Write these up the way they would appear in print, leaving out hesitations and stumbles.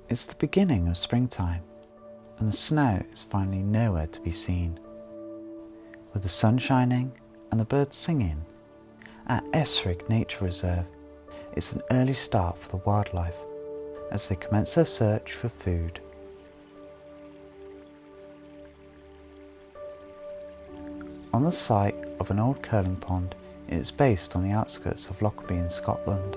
It's the beginning of springtime, and the snow is finally nowhere to be seen. With the sun shining and the birds singing, at Eskrigg Nature Reserve, it's an early start for the wildlife as they commence their search for food. On the site of an old curling pond, it is based on the outskirts of Lockerbie in Scotland.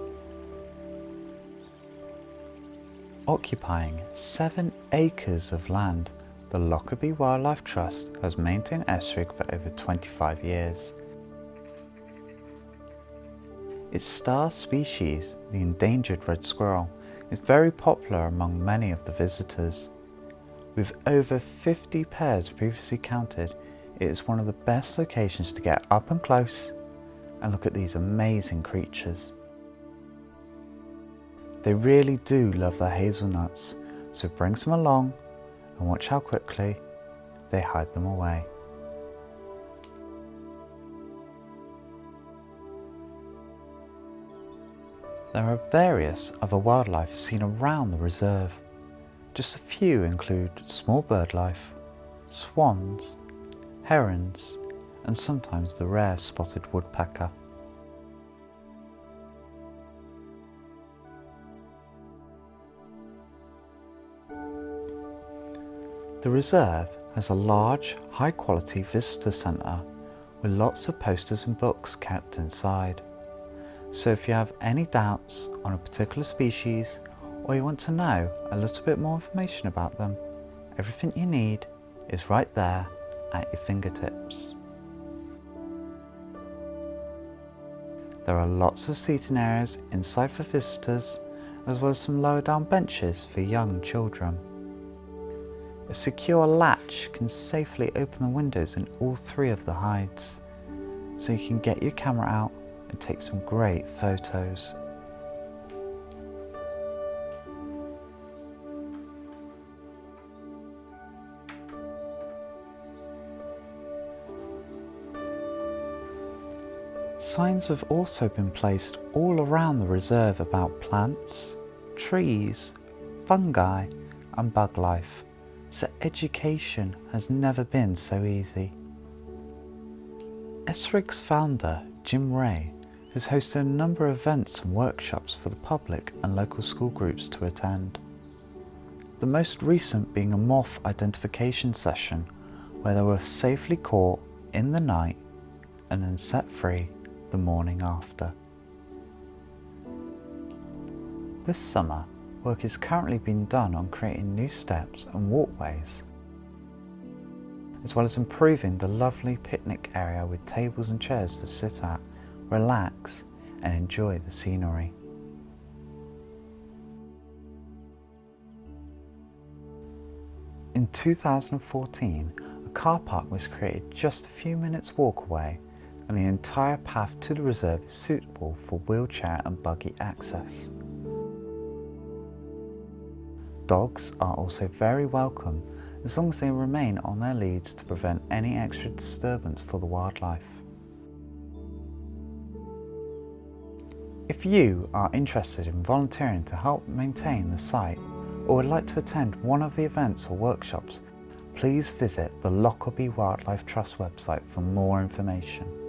Occupying 7 acres of land, the Lockerbie Wildlife Trust has maintained Eskrigg for over 25 years. Its star species, the endangered red squirrel, is very popular among many of the visitors. With over 50 pairs previously counted, it is one of the best locations to get up and close and look at these amazing creatures. They really do love their hazelnuts, so bring some along and watch how quickly they hide them away. There are various other wildlife seen around the reserve. Just a few include small birdlife, swans, herons, and sometimes the rare spotted woodpecker. The reserve has a large, high-quality visitor centre with lots of posters and books kept inside. So if you have any doubts on a particular species or you want to know a little bit more information about them, everything you need is right there at your fingertips. There are lots of seating areas inside for visitors, as well as some lower down benches for young children. A secure latch can safely open the windows in all 3 of the hides, so you can get your camera out and take some great photos. Signs have also been placed all around the reserve about plants, trees, fungi and bug life, so education has never been so easy. Eskrig's founder, Jim Ray, has hosted a number of events and workshops for the public and local school groups to attend. The most recent being a moth identification session where they were safely caught in the night and then set free the morning after. This summer, work is currently being done on creating new steps and walkways, as well as improving the lovely picnic area with tables and chairs to sit at, relax and enjoy the scenery. In 2014, a car park was created just a few minutes walk away, and the entire path to the reserve is suitable for wheelchair and buggy access. Dogs are also very welcome as long as they remain on their leads to prevent any extra disturbance for the wildlife. If you are interested in volunteering to help maintain the site or would like to attend one of the events or workshops, please visit the Lockerbie Wildlife Trust website for more information.